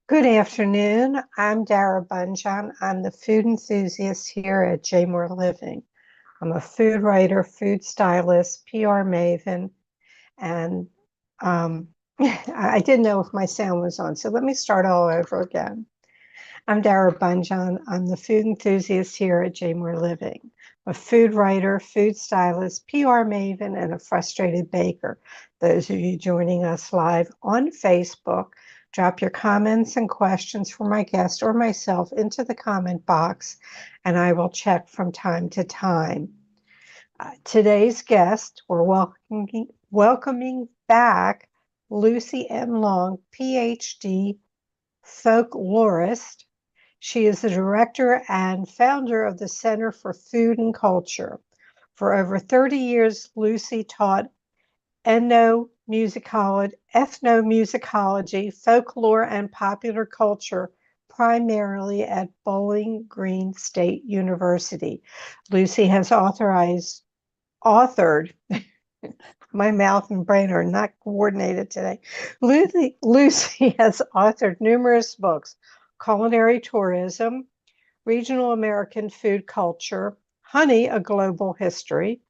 Good afternoon. I'm Dara Bunjon. I'm the food enthusiast here at J More Living. I'm a food writer, food stylist, PR maven, and I didn't know if my sound was on, so let me start all over again. I'm Dara Bunjon. I'm the food enthusiast here at J More Living. I'm a food writer, food stylist, PR maven, and a frustrated baker. Those of you joining us live on Facebook, drop your comments and questions for my guest or myself into the comment box, and I will check from time to time. Today's guest, we're welcoming back Lucy M. Long, PhD folklorist. She is the director and founder of the Center for Food and Culture. For over 30 years, Lucy taught ethnomusicology, folklore, and popular culture, primarily at Bowling Green State University. Lucy has authored, my mouth and brain are not coordinated today. Lucy has authored numerous books: Culinary Tourism, Regional American Food Culture, Honey, A Global History,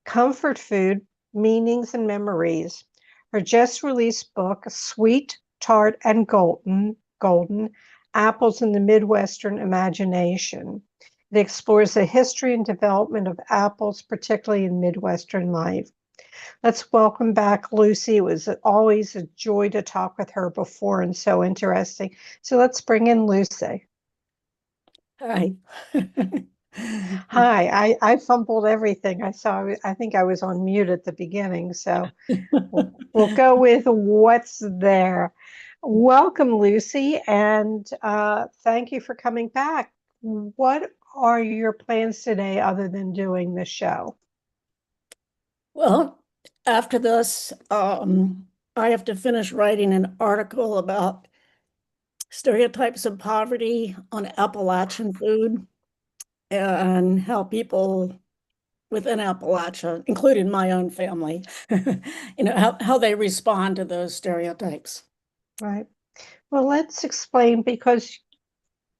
Comfort Food, Meanings and Memories. Her just released book, Sweet, Tart, and Golden Apples in the Midwestern Imagination. It explores the history and development of apples, particularly in Midwestern life. Let's welcome back Lucy. It was always a joy to talk with her before and so interesting. So let's bring in Lucy. Hi. Hi, I fumbled everything. I think I was on mute at the beginning, so we'll go with what's there. Welcome, Lucy, and thank you for coming back. What are your plans today other than doing the show? Well, after this, I have to finish writing an article about stereotypes of poverty on Appalachian food and how people within Appalachia, including my own family, how they respond to those stereotypes. Right. Well, let's explain because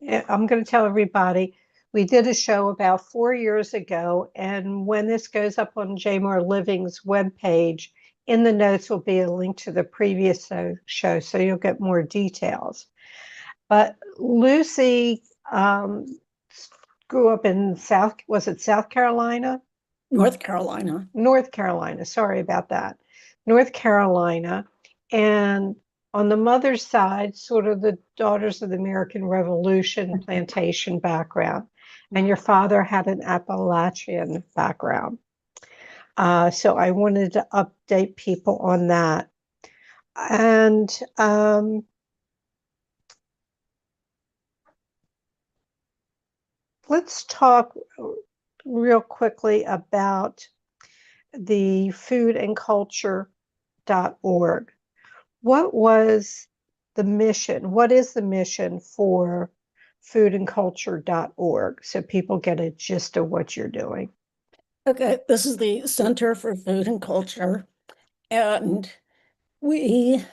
I'm going to tell everybody we did a show about 4 years ago, and when this goes up on J More Living's webpage, in the notes will be a link to the previous show, so you'll get more details. But Lucy grew up in was it South Carolina? North Carolina. North Carolina, sorry about that. North Carolina. And on the mother's side, sort of the Daughters of the American Revolution plantation background. And your father had an Appalachian background. So I wanted to update people on that. And let's talk real quickly about the foodandculture.org. What was the mission? What is the mission for foodandculture.org so people get a gist of what you're doing? Okay, this is the Center for Food and Culture, and we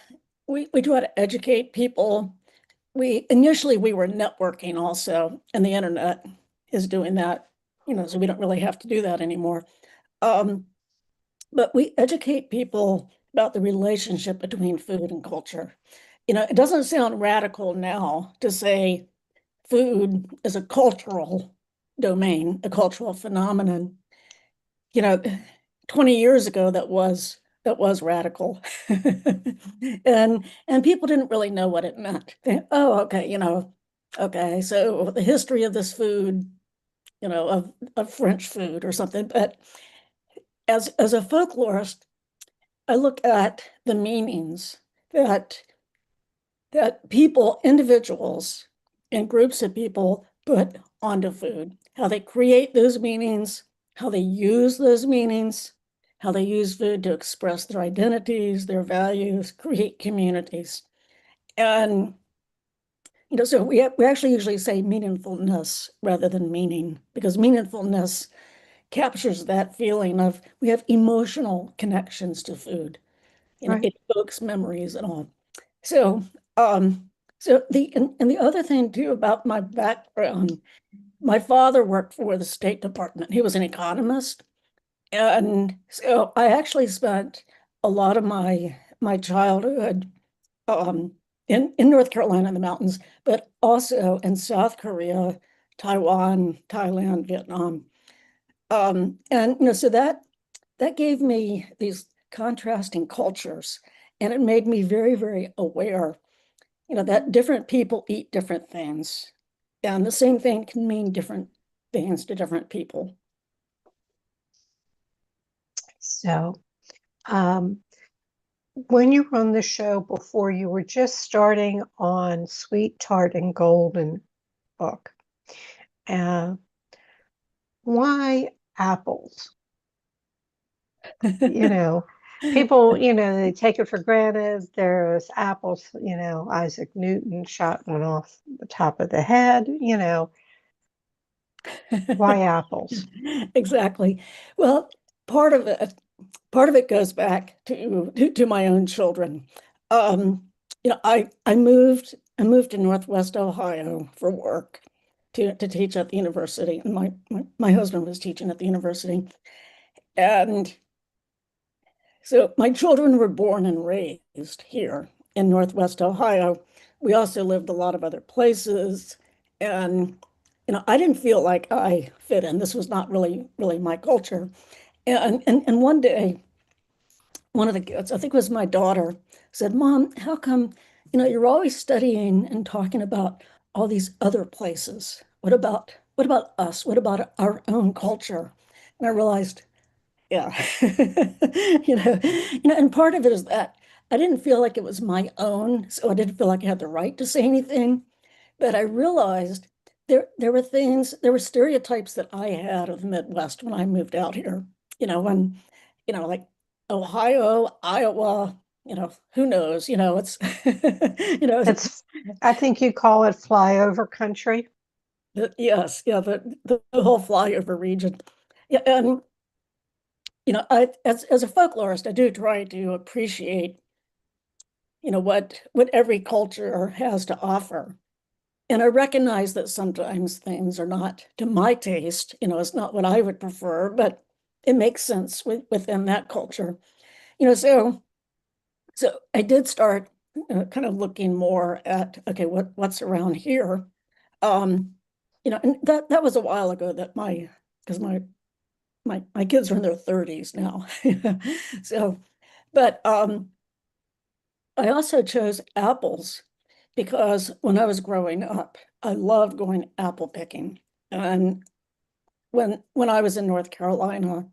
try to educate people. We initially we were networking also, and the internet is doing that, so we don't really have to do that anymore. But we educate people about the relationship between food and culture. It doesn't sound radical now to say food is a cultural domain, a cultural phenomenon. 20 years ago that was radical. And people didn't really know what it meant. Oh, okay, okay, so the history of this food, of French food or something. But as a folklorist, I look at the meanings that people, individuals and groups of people put onto food, how they create those meanings, how they use those meanings, how they use food to express their identities, their values, create communities. And so we actually usually say meaningfulness rather than meaning, because meaningfulness captures that feeling of we have emotional connections to food. Right. It evokes memories and all. So So and the other thing too about my background, my father worked for the State Department. He was an economist. And so I actually spent a lot of my childhood um, in North Carolina in the mountains, but also in South Korea, Taiwan, Thailand, Vietnam. And so that gave me these contrasting cultures, and it made me very, very aware, that different people eat different things, and the same thing can mean different things to different people. So, um, when you run the show before, you were just starting on Sweet Tart and Golden book. Uh, why apples? You know, people, they take it for granted. There's apples, Isaac Newton shot one off the top of the head, why apples? Exactly. Well, part of it, part of it goes back to my own children. Um, I moved to Northwest Ohio for work to teach at the university. And my husband was teaching at the university. And so my children were born and raised here in Northwest Ohio. We also lived a lot of other places. And, I didn't feel like I fit in. This was not really my culture. And one day, one of the kids, I think it was my daughter, said, Mom, how come, you're always studying and talking about all these other places? What about us? What about our own culture? And I realized, yeah. And part of it is that I didn't feel like it was my own, so I didn't feel like I had the right to say anything. But I realized there were stereotypes that I had of the Midwest when I moved out here. When, like Ohio, Iowa, who knows? It's It's, I think you call it flyover country. yes, yeah, the whole flyover region. Yeah, and I as a folklorist, I do try to appreciate, what every culture has to offer. And I recognize that sometimes things are not to my taste, it's not what I would prefer, but it makes sense within that culture. So I did start kind of looking more at, okay, what's around here. And that was a while ago that because my kids are in their 30s now. So, but I also chose apples because when I was growing up, I loved going apple picking. And when I was in North Carolina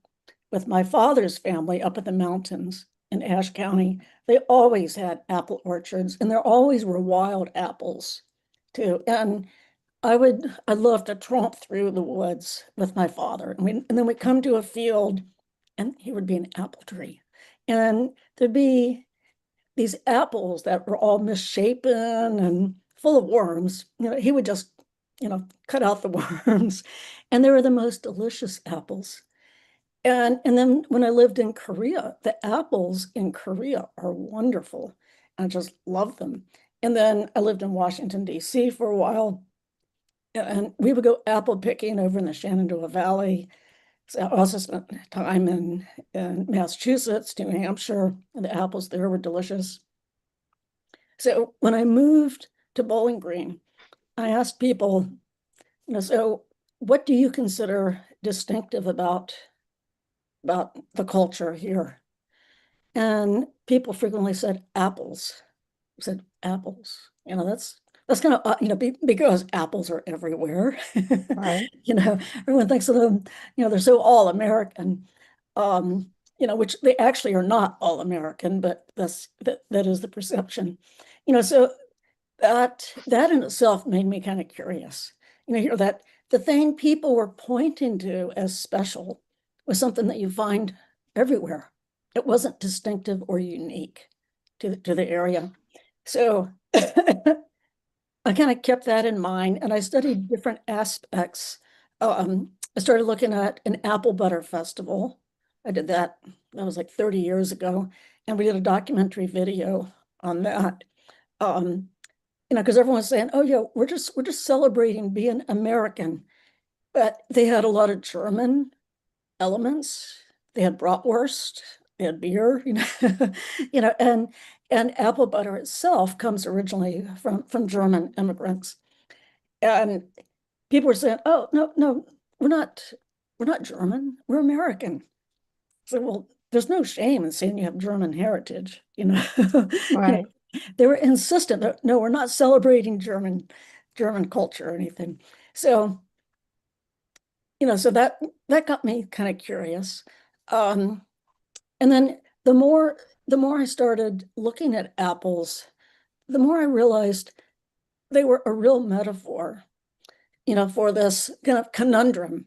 with my father's family up in the mountains in Ashe County, they always had apple orchards and there always were wild apples too. And I'd love to tromp through the woods with my father. And then we'd come to a field and here would be an apple tree. And there'd be these apples that were all misshapen and full of worms. He would just, cut out the worms. And they were the most delicious apples. And then when I lived in Korea, the apples in Korea are wonderful. I just love them. And then I lived in Washington, D.C. for a while, and we would go apple picking over in the Shenandoah Valley. So I also spent time in Massachusetts, New Hampshire, and the apples there were delicious. So when I moved to Bowling Green, I asked people, so what do you consider distinctive about the culture here? And people frequently said apples. Said apples. That's kind of because apples are everywhere. Right. Everyone thinks of them. They're so all American. Which they actually are not all American, but that is the perception. So that in itself made me kind of curious. That the thing people were pointing to as special was something that you find everywhere. It wasn't distinctive or unique to the area. So I kind of kept that in mind and I studied different aspects. I started looking at an apple butter festival. I did that was like 30 years ago, and we did a documentary video on that. Um, because everyone's saying, "Oh yeah, we're just celebrating being American," but they had a lot of German elements. They had bratwurst, they had beer, and apple butter itself comes originally from German immigrants. And people were saying, "Oh, no, no, we're not we're not German, we're American." So, well, there's no shame in saying you have German heritage, You know, Right. they were insistent that no, we're not celebrating German culture or anything. So, so that got me kind of curious. Um, and then the more I started looking at apples, the more I realized they were a real metaphor, for this kind of conundrum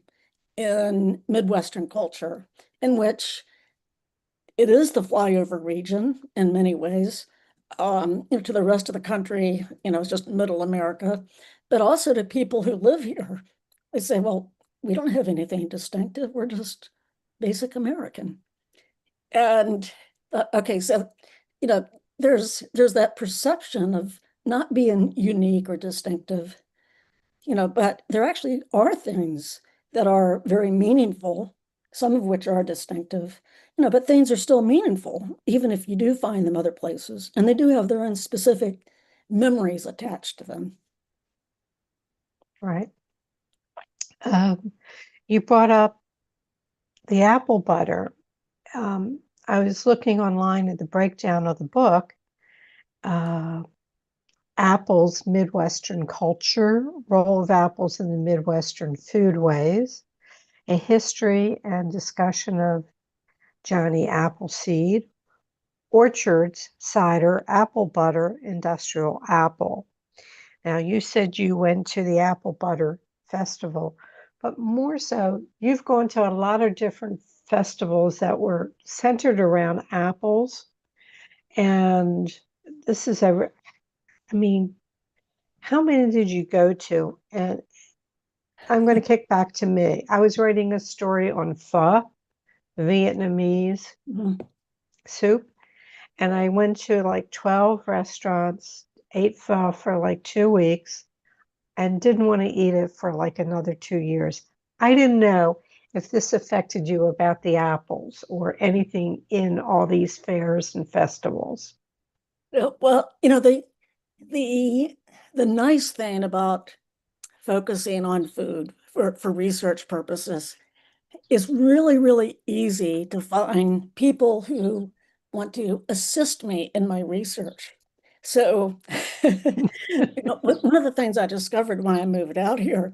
in Midwestern culture, in which it is the flyover region in many ways, to the rest of the country, it's just middle America, but also to people who live here. They say, well, we don't have anything distinctive. We're just basic American. And okay, so, you know, there's that perception of not being unique or distinctive, but there actually are things that are very meaningful, some of which are distinctive, but things are still meaningful, even if you do find them other places. And they do have their own specific memories attached to them. Right. You brought up the apple butter. I was looking online at the breakdown of the book, uh, Apples, Midwestern Culture, Role of Apples in the Midwestern Foodways, a history and discussion of Johnny Appleseed, orchards, cider, apple butter, industrial apple. Now, you said you went to the Apple Butter Festival, but more so, you've gone to a lot of different festivals that were centered around apples. And this is I mean, how many did you go to? And I'm going to kick back to me. I was writing a story on pho, Vietnamese Mhm. soup, and I went to like 12 restaurants, ate pho for like 2 weeks, and didn't want to eat it for like another 2 years. I didn't know if this affected you about the apples or anything in all these fairs and festivals. Well, the the nice thing about focusing on food for research purposes is really, really easy to find people who want to assist me in my research. So, one of the things I discovered when I moved out here,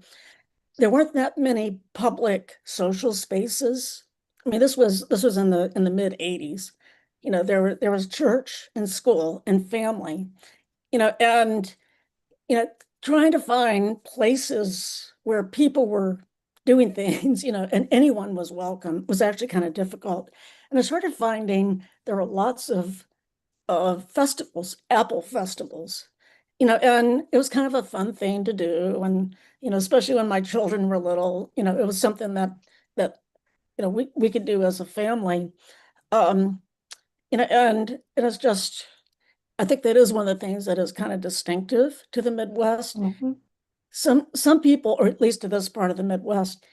there weren't that many public social spaces. I mean, this was in the mid 80s. There was church and school and family, and trying to find places where people were doing things, and anyone was welcome was actually kind of difficult. And I started finding there were lots of festivals, apple festivals, and it was kind of a fun thing to do. And, especially when my children were little, it was something that, we could do as a family. Um, and it's just, I think that is one of the things that is kind of distinctive to the Midwest. Mhm. Some people, or at least to this part of the Midwest,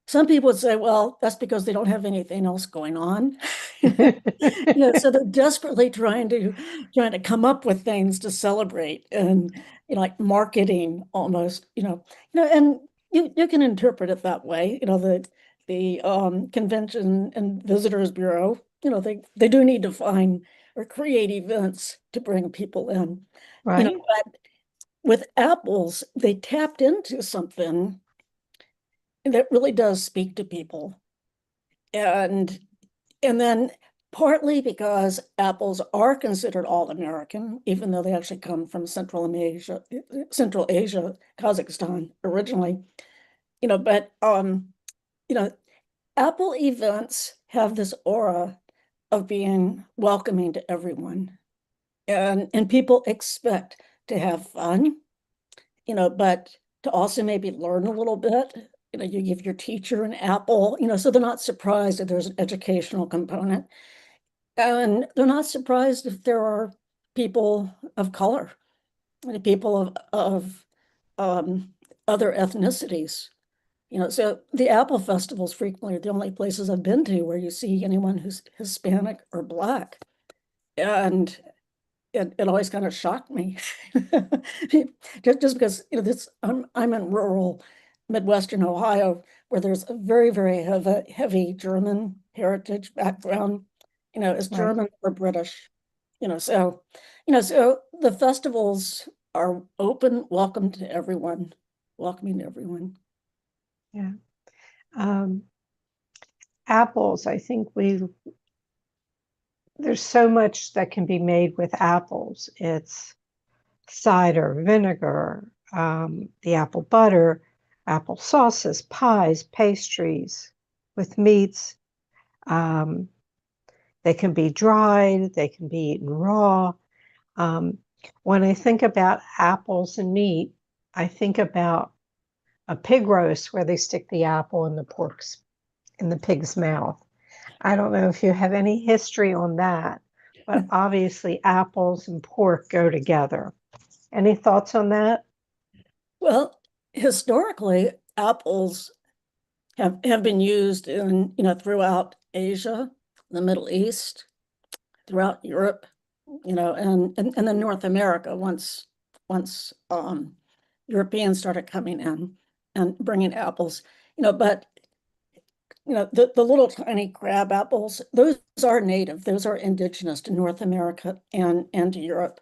some people would say, well, that's because they don't have anything else going on. So they're desperately trying to come up with things to celebrate, and like marketing almost, and you can interpret it that way. The Convention and Visitors Bureau, they do need to find or create events to bring people in. Right? But with apples, they tapped into something that really does speak to people. And and then partly because apples are considered all American, even though they actually come from Central Asia, Kazakhstan originally, but you know, Apple events have this aura of being welcoming to everyone. And people expect to have fun, but to also maybe learn a little bit. You give your teacher an apple, so they're not surprised if there's an educational component. And they're not surprised if there are people of color, the people of other ethnicities. So the Apple festivals frequently are the only places I've been to where you see anyone who's Hispanic or Black. And it always kind of shocked me. Just because, this I'm in rural Midwestern Ohio where there's a very, very heavy German heritage background, is Right. German or British. So the festivals are open, welcome to everyone, welcoming everyone. Yeah. Um, Apples, I think there's so much that can be made with apples. It's cider, vinegar, the apple butter, apple sauces, pies, pastries with meats. Um, they can be dried, they can be eaten raw. Um, when I think about apples and meat, I think about a pig roast where they stick the apple in the pig's mouth. I don't know if you have any history on that, but obviously apples and pork go together. Any thoughts on that? Well, historically, apples have been used in, throughout Asia, the Middle East, throughout Europe, and then North America once Europeans started coming in and bringing apples, but the little tiny crab apples, those are native, those are indigenous to North America and to Europe.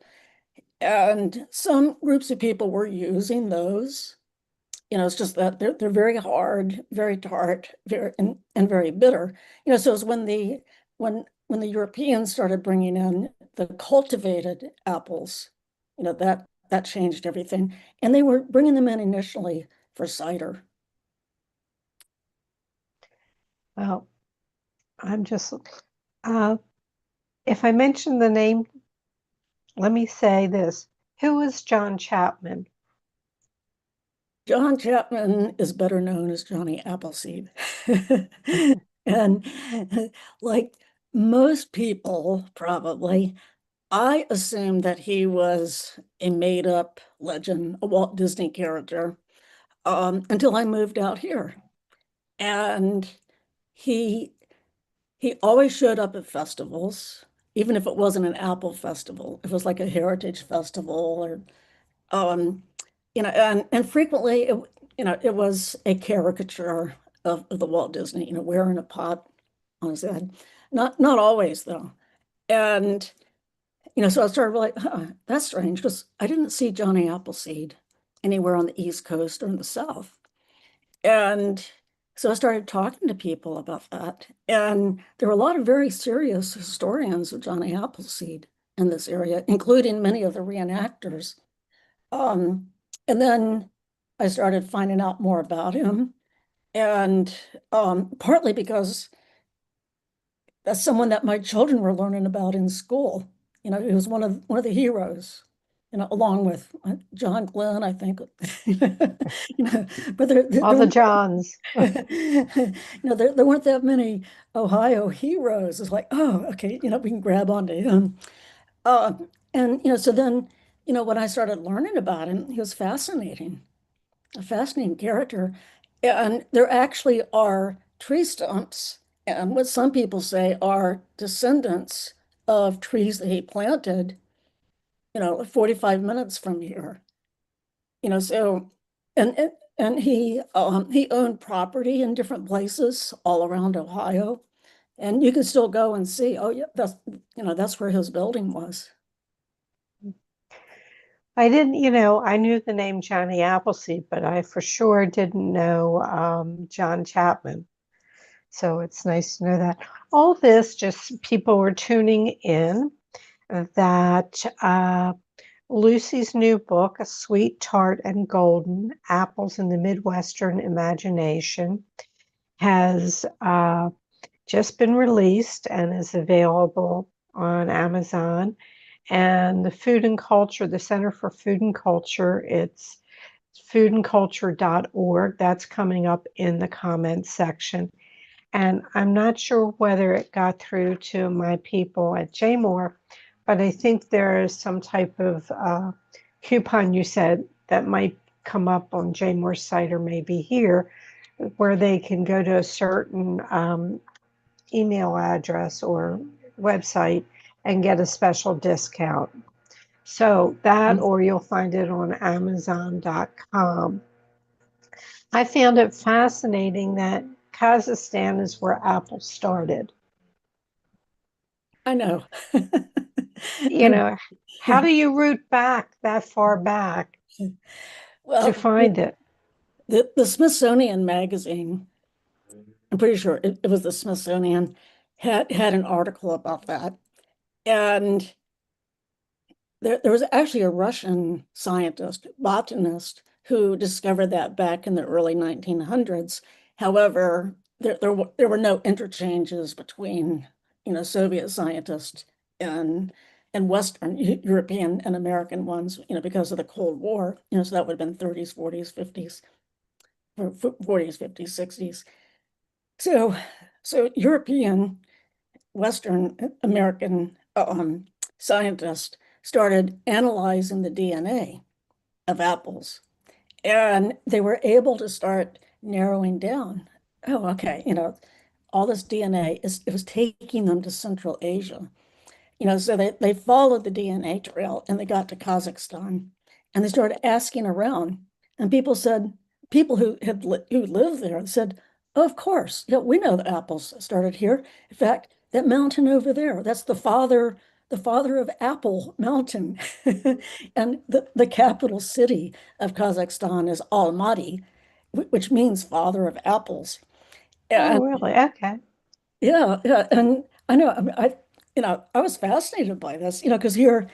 And some groups of people were using those. It's just that they're very hard, very tart, and very bitter. So it's when the Europeans started bringing in the cultivated apples, that changed everything. And they were bringing them in initially for cider. Well, I'm just, uh, if I mention the name, let me say this. Who is John Chapman? John Chapman is better known as Johnny Appleseed. And like most people, probably, I assumed that he was a made-up legend, a Walt Disney character, until I moved out here. And he he always showed up at festivals, even if it wasn't an Apple festival. It was like a heritage festival or um, and frequently it was a caricature of the Walt Disney, wearing a pot on his head. Not always though. And so I started like, huh, that's strange because I didn't see Johnny Appleseed anywhere on the East Coast or in the South. And so I started talking to people about that. And there were a lot of very serious historians of Johnny Appleseed in this area, including many of the reenactors. Um, and then I started finding out more about him. And partly because that's someone that my children were learning about in school. He was one of the heroes, along with John Glenn, I think. But All there the weren't, Johns. there weren't that many Ohio heroes. It's like, oh, okay, we can grab onto him. Uh, and so then, when I started learning about him, he was fascinating, a fascinating character. And there actually are tree stumps, and what some people say are descendants of trees that he planted, 45 minutes from here. So and he owned property in different places all around Ohio. And you can still go and see, oh yeah, that's where his building was. I didn't, I knew the name Johnny Appleseed, but I for sure didn't know John Chapman. So it's nice to know that. All this, just people were tuning in that Lucy's new book, A Sweet, Tart, and Golden Apples in the Midwestern Imagination, has just been released and is available on Amazon. And the Food and Culture, the Center for Food and Culture, it's foodandculture.org. That's coming up in the comments section. And I'm not sure whether it got through to my people at JMOR, but I think there is some type of coupon you said that might come up on J Moore's site or maybe here, where they can go to a certain email address or website and get a special discount. So that, or you'll find it on Amazon.com. I found it fascinating that Kazakhstan is where Apple started. I know. You know, how do you root back that far back to Well, find it? the Smithsonian magazine, I'm pretty sure it was the Smithsonian, had an article about that. And there was actually a Russian scientist, botanist, who discovered that back in the early 1900s. However, there were no interchanges between, Soviet scientists and Western European and American ones, because of the Cold War. So that would have been 30s, 40s, 50s, or 40s, 50s, 60s. So, European, Western American scientists started analyzing the DNA of apples, and they were able to start narrowing down. Oh, okay, all this DNA it was taking them to Central Asia. So they followed the DNA trail and they got to Kazakhstan and they started asking around. And people who lived there said, oh, of course, yeah, we know the apples started here. In fact, that mountain over there, that's the father of Apple Mountain. And the capital city of Kazakhstan is Almaty, which means father of apples. Oh, And really? Okay. yeah, yeah, and I know, I was fascinated by this, because here,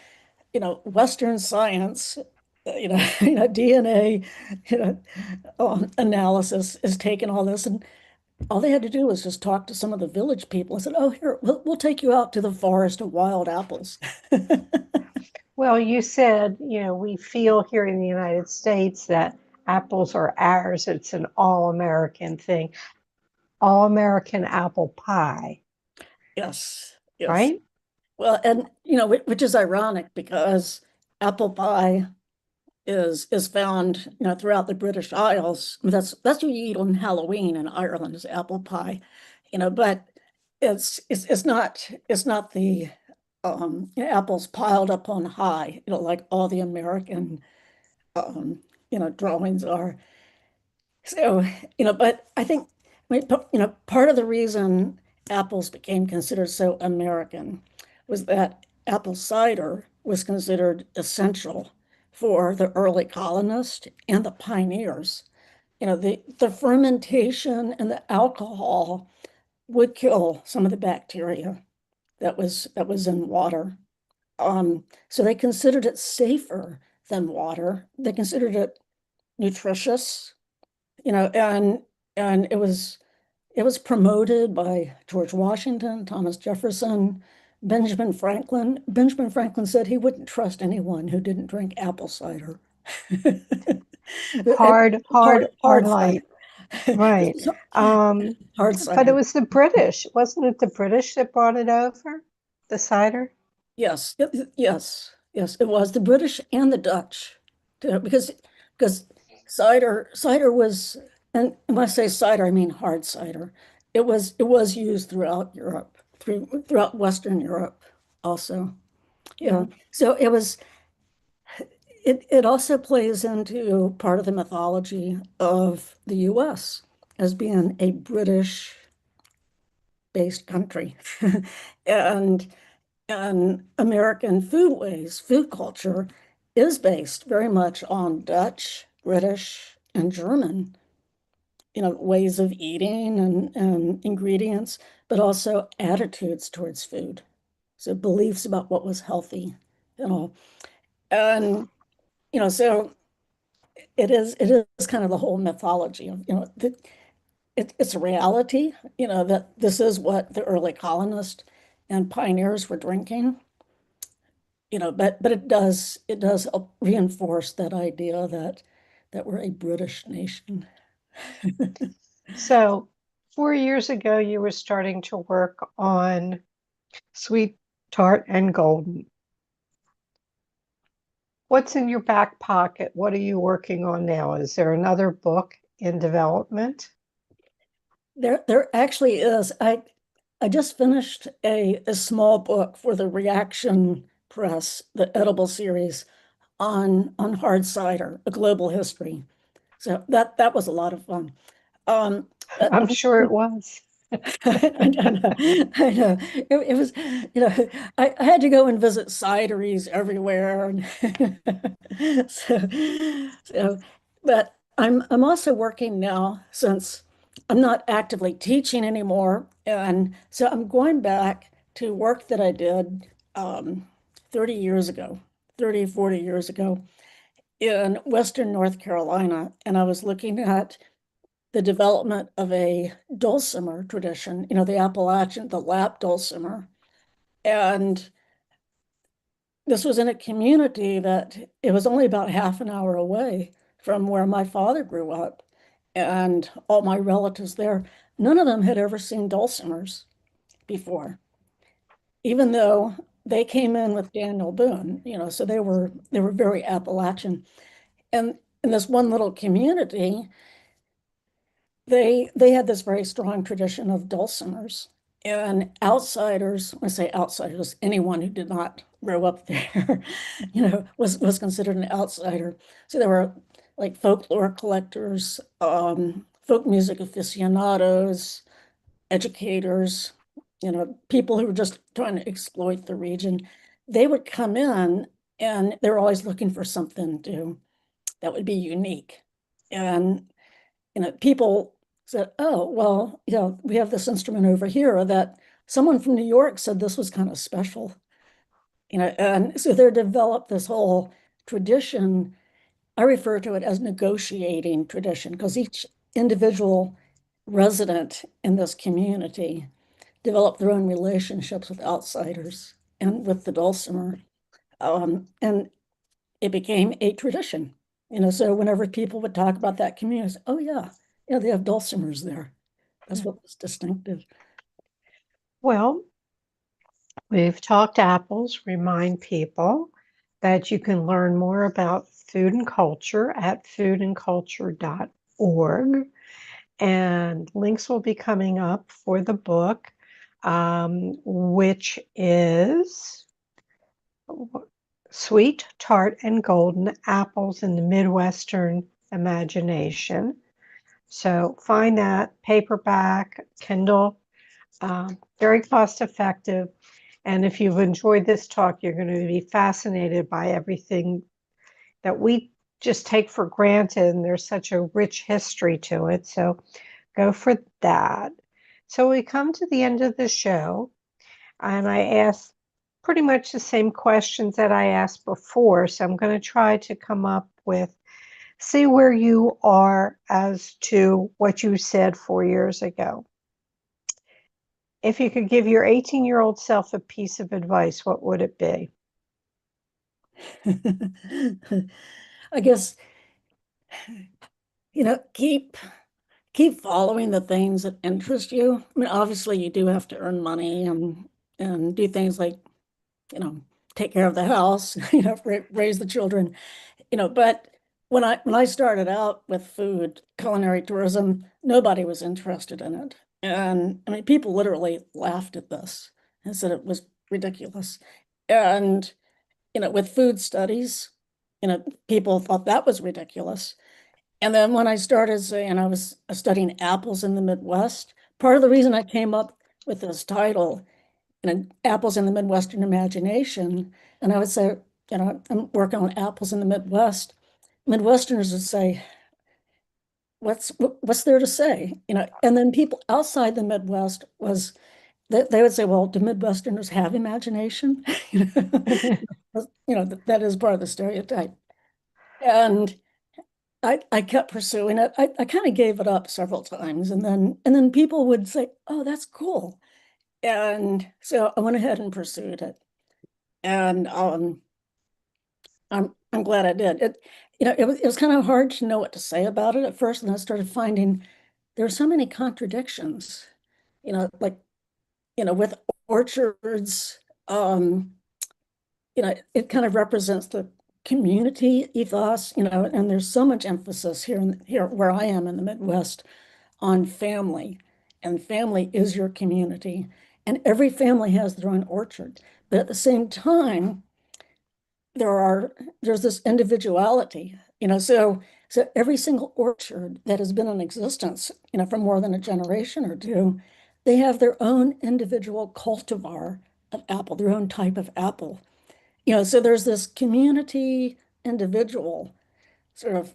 Western science, DNA, analysis is taking all this, and all they had to do was just talk to some of the village people and said, "Oh, here, we'll take you out to the forest of wild apples." Well, you said, we feel here in the United States that apples are ours. It's an all-American thing, all-American apple pie, Yes, yes. right? Well, and which is ironic because apple pie is found, throughout the British Isles. I mean, that's what you eat on Halloween in Ireland is apple pie, but it's not the apples piled up on high, like all the American drawings are. So, but I think, part of the reason apples became considered so American was that apple cider was considered essential for the early colonists and the pioneers. The fermentation and the alcohol would kill some of the bacteria that was in water. So they considered it safer than water. They considered it nutritious, and it was promoted by George Washington, Thomas Jefferson, Benjamin Franklin. Benjamin Franklin said he wouldn't trust anyone who didn't drink apple cider. And Hard, hard, hard hard cider. light, right. Um, Hard but it cider. was the British, wasn't it the British that brought it over, the cider? Yes, yes, yes. It was the British and the Dutch, because cider was, and when I say cider, I mean hard cider. It was used throughout Europe, throughout Western Europe, also. Yeah. Yeah. So it also plays into part of the mythology of the U.S. as being a British-based country, and American foodways, food culture is based very much on Dutch, British, and German, ways of eating and ingredients, but also attitudes towards food. So beliefs about what was healthy, you know. And, so it is kind of the whole mythology of, it's a reality, that this is what the early colonists and pioneers were drinking. But it does help reinforce that idea that we're a British nation. So 4 years ago, you were starting to work on sweet tart and golden. What's in your back pocket? What are you working on now? Is there another book in development? There actually is. I just finished a small book for the Reaction Press, the edible series on hard cider, a global history. So that was a lot of fun. But I'm sure it was. I know, I know. It was, I had to go and visit cideries everywhere. And so, but I'm also working now since I'm not actively teaching anymore. And so I'm going back to work that I did 30 years ago, 30, 40 years ago in Western North Carolina. And I was looking at the development of a dulcimer tradition, the Appalachian, the lap dulcimer. And this was in a community that it was only about half an hour away from where my father grew up and all my relatives there. None of them had ever seen dulcimers before, even though they came in with Daniel Boone, so they were very Appalachian. And in this one little community, they had this very strong tradition of dulcimers. And outsiders, when I say outsiders, anyone who did not grow up there, was considered an outsider. So there were like folklore collectors, folk music aficionados, educators, people who were just trying to exploit the region. They would come in and they were always looking for something that would be unique. And people said, oh, well, we have this instrument over here that someone from New York said this was kind of special, and so they developed this whole tradition. I refer to it as negotiating tradition because each individual resident in this community developed their own relationships with outsiders and with the dulcimer. And it became a tradition. So whenever people would talk about that community, oh yeah, yeah, they have dulcimers there. That's what was distinctive. Well, we've talked apples, remind people that you can learn more about food and culture at foodandculture.org. And links will be coming up for the book, which is Sweet, Tart, and Golden Apples in the Midwestern Imagination. So find that paperback, Kindle, very cost effective. And if you've enjoyed this talk, you're going to be fascinated by everything that we just take for granted. And there's such a rich history to it. So go for that. So we come to the end of the show, and I ask pretty much the same questions that I asked before. So I'm going to try to come up with, see where you are as to what you said 4 years ago. If you could give your 18-year-old self a piece of advice, what would it be? I guess, keep following the things that interest you. I mean, obviously you do have to earn money and do things like, you know, take care of the house, raise the children, but when I started out with food, culinary tourism, nobody was interested in it. And I mean, people literally laughed at this and said it was ridiculous. And, with food studies, people thought that was ridiculous. And then when I started saying I was studying apples in the Midwest, part of the reason I came up with this title, apples in the Midwestern Imagination, and I would say, I'm working on apples in the Midwest. Midwesterners would say, what's there to say? And then people outside the Midwest they would say, well, do Midwesterners have imagination? That is part of the stereotype. And I kept pursuing it. I kind of gave it up several times, and then people would say, "Oh, that's cool," and so I went ahead and pursued it. And I'm glad I did. It was kind of hard to know what to say about it at first, and I started finding there are so many contradictions. Like with orchards, it kind of represents community ethos, and there's so much emphasis here where I am in the Midwest on family, and family is your community, and every family has their own orchard. But at the same time, there's this individuality, so every single orchard that has been in existence, for more than a generation or two, they have their own individual cultivar of apple, their own type of apple. So there's this community individual sort of,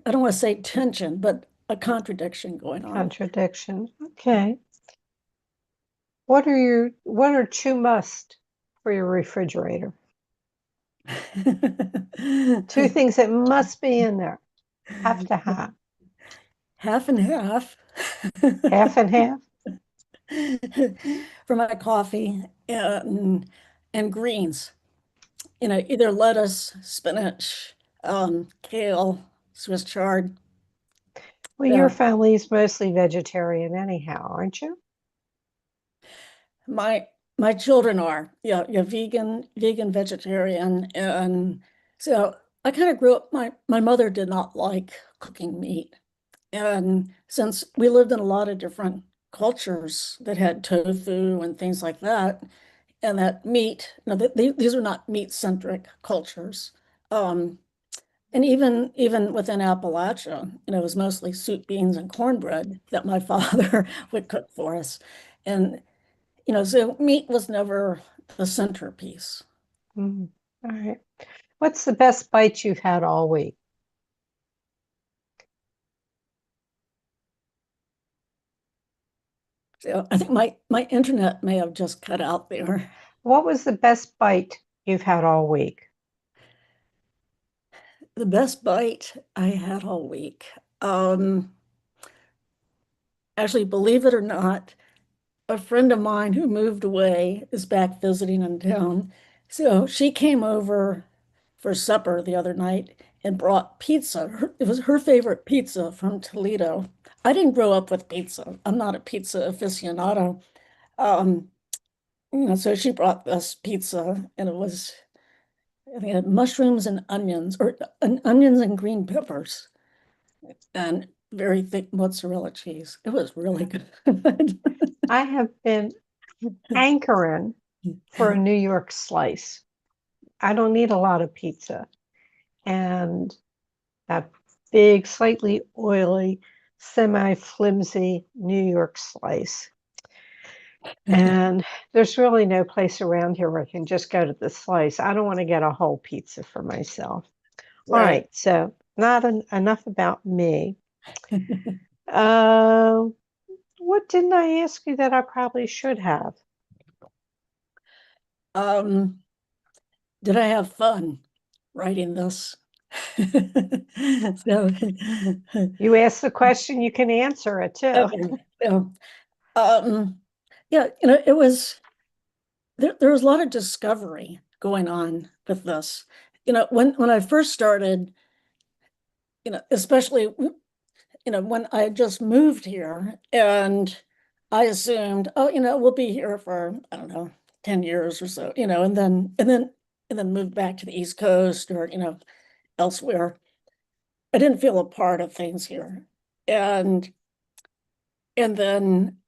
I don't want to say tension, but a contradiction going on. Contradiction. Okay. What are two must for your refrigerator? Two things that must be in there. Have to have. Half and half. Half and half. For my coffee and greens. Either lettuce, spinach, kale, Swiss chard. Well, your family is mostly vegetarian anyhow, aren't you? My children are, yeah, vegan, vegetarian, and so I kind of grew up. My mother did not like cooking meat, and since we lived in a lot of different cultures that had tofu and things like that, and that meat, these are not meat-centric cultures. Um, and even within Appalachia, it was mostly soup, beans, and cornbread that my father would cook for us. And so meat was never the centerpiece. Mm. All right. What's the best bite you've had all week? So I think my internet may have just cut out there. What was the best bite you've had all week? The best bite I had all week. Um, Actually, believe it or not, a friend of mine who moved away is back visiting in town. So she came over for supper the other night and brought pizza. It was her favorite pizza from Toledo. I didn't grow up with pizza. I'm not a pizza aficionado. Um, so she brought this pizza, and I think it had mushrooms and onions, or onions and green peppers, and very thick mozzarella cheese. It was really good. I have been hankering for a New York slice. I don't need a lot of pizza. And that big, slightly oily, semi-flimsy New York slice. And there's really no place around here where I can just go to the slice. I don't want to get a whole pizza for myself. All Right. right, so not enough about me. Uh, what didn't I ask you that I probably should have? Um, did I have fun writing this? So, You asked the question, you can answer it too. okay. So, um, yeah, there was a lot of discovery going on with this. When I first started, especially when I just moved here, and I assumed, oh, we'll be here for, I don't know, 10 years or so, and then moved back to the East Coast or, elsewhere. I didn't feel a part of things here. And then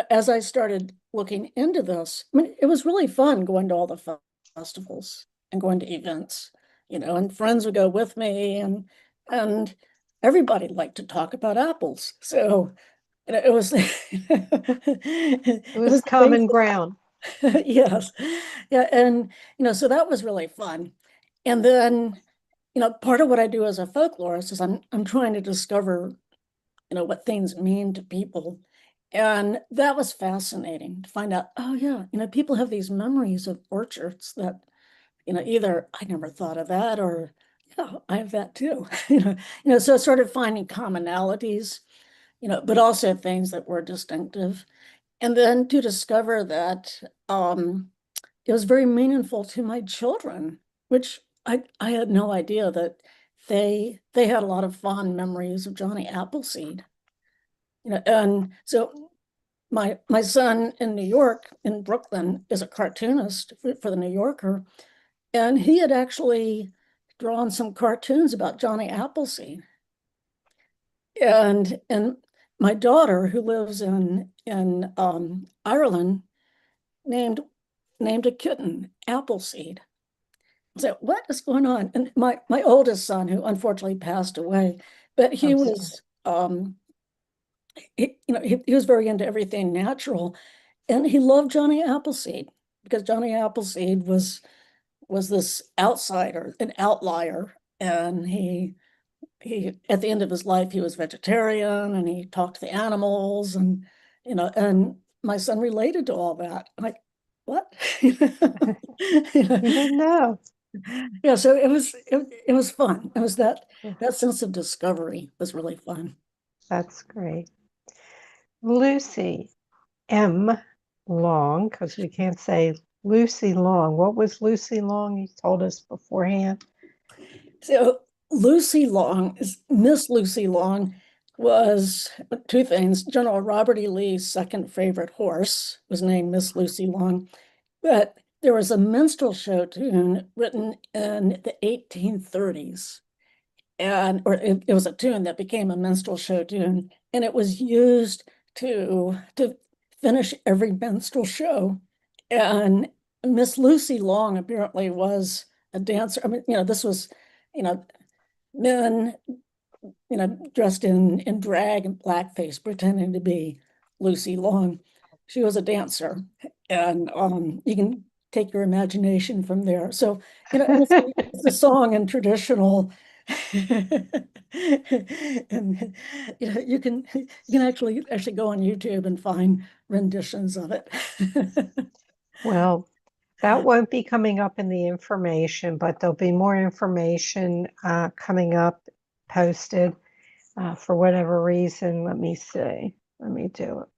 as I started looking into this, I mean, it was really fun going to all the festivals and going to events, and friends would go with me, and everybody liked to talk about apples. So, it was it It was was the common basis. ground. Yes. Yeah, and so that was really fun. And then, part of what I do as a folklorist is I'm trying to discover, what things mean to people. And that was fascinating to find out, oh yeah, people have these memories of orchards that, either I never thought of that, or yeah, I have that too. So sort of finding commonalities, but also things that were distinctive. And then to discover that it was very meaningful to my children, which I had no idea that they had a lot of fond memories of Johnny Appleseed. And so my son in New York, in Brooklyn, is a cartoonist for the New Yorker. And he had actually drawn some cartoons about Johnny Appleseed. And my daughter, who lives in Ireland, named named a kitten Appleseed. So what is going on? And my oldest son, who unfortunately passed away, but he I'm sorry. was he was very into everything natural, and he loved Johnny Appleseed because Johnny Appleseed was this outsider, an outlier, and he at the end of his life he was vegetarian and he talked to the animals and my son related to all that. I'm like, what? You know, You didn't know. yeah, so it was fun. It was that sense of discovery was really fun. That's great. Lucy M. Long, because we can't say Lucy Long. What was Lucy Long? You told us beforehand. So Lucy Long, Miss Lucy Long, was two things. General Robert E. Lee's second favorite horse was named Miss Lucy Long, but there was a minstrel show tune written in the 1830s, it was a tune that became a minstrel show tune, and it was used to finish every minstrel show. And Miss Lucy Long apparently was a dancer. I mean, this was, you know, men, dressed in drag and blackface, pretending to be Lucy Long. She was a dancer, and you can take your imagination from there. So, it's a song in traditional, and you can actually go on YouTube and find renditions of it. Well, that won't be coming up in the information, but there'll be more information coming up posted for whatever reason. Let me see. Let me do it.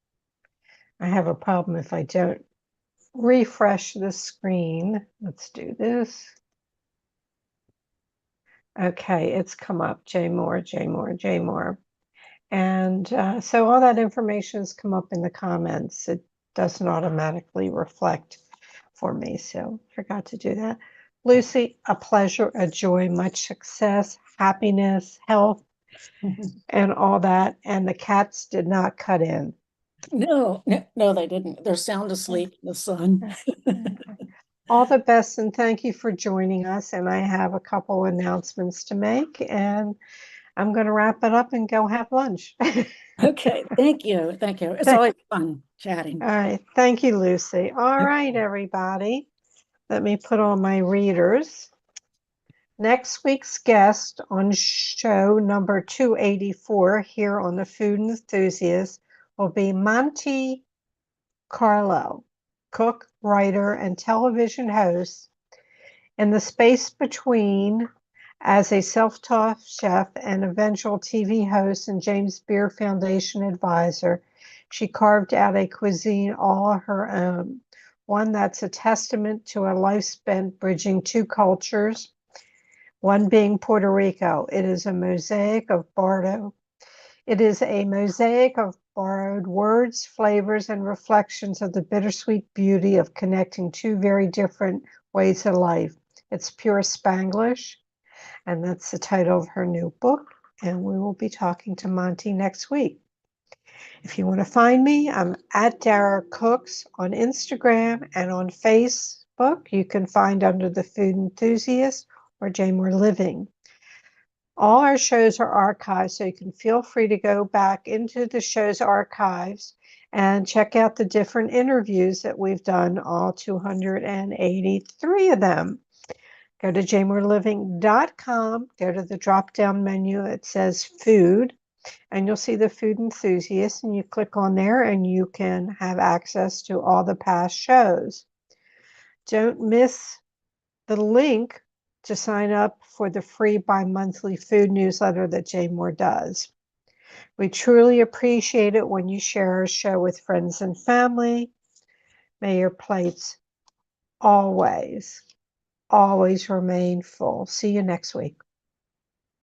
I have a problem if I don't refresh the screen. Let's do this. Okay, it's come up. J Moore, J Moore, J Moore. And so all that information has come up in the comments. It doesn't automatically reflect for me, so forgot to do that. Lucy, a pleasure, a joy, much success, happiness, health, and all that. And the cats did not cut in. No, no, they didn't. They're sound asleep in the sun. All the best, and thank you for joining us. And I have a couple announcements to make, and I'm going to wrap it up and go have lunch. Okay, thank you. Thank you. It's All always fun chatting. right. Thank you, Lucy. All right, everybody. Let me put on my readers. Next week's guest on show number 284 here on the Food Enthusiast will be Monty Carlo, cook, writer, and television host. In the space between, as a self-taught chef and eventual TV host and James Beard Foundation advisor, she carved out a cuisine all her own, one that's a testament to a life spent bridging two cultures, one being Puerto Rico. It is a mosaic of borrowed words, flavors, and reflections of the bittersweet beauty of connecting two very different ways of life. It's pure Spanglish, and that's the title of her new book. And we will be talking to Monty next week. If you want to find me, I'm at Dara Cooks on Instagram and on Facebook. You can find under the Food Enthusiast or Jamor Living. All our shows are archived, so you can feel free to go back into the show's archives and check out the different interviews that we've done, all 283 of them. Go to jamorliving.com, go to the drop-down menu, it says food, and you'll see the Food Enthusiast, and you click on there and you can have access to all the past shows. Don't miss the link to sign up for the free bi-monthly food newsletter that Jay Moore does. We truly appreciate it when you share our show with friends and family. May your plates always remain full. See you next week.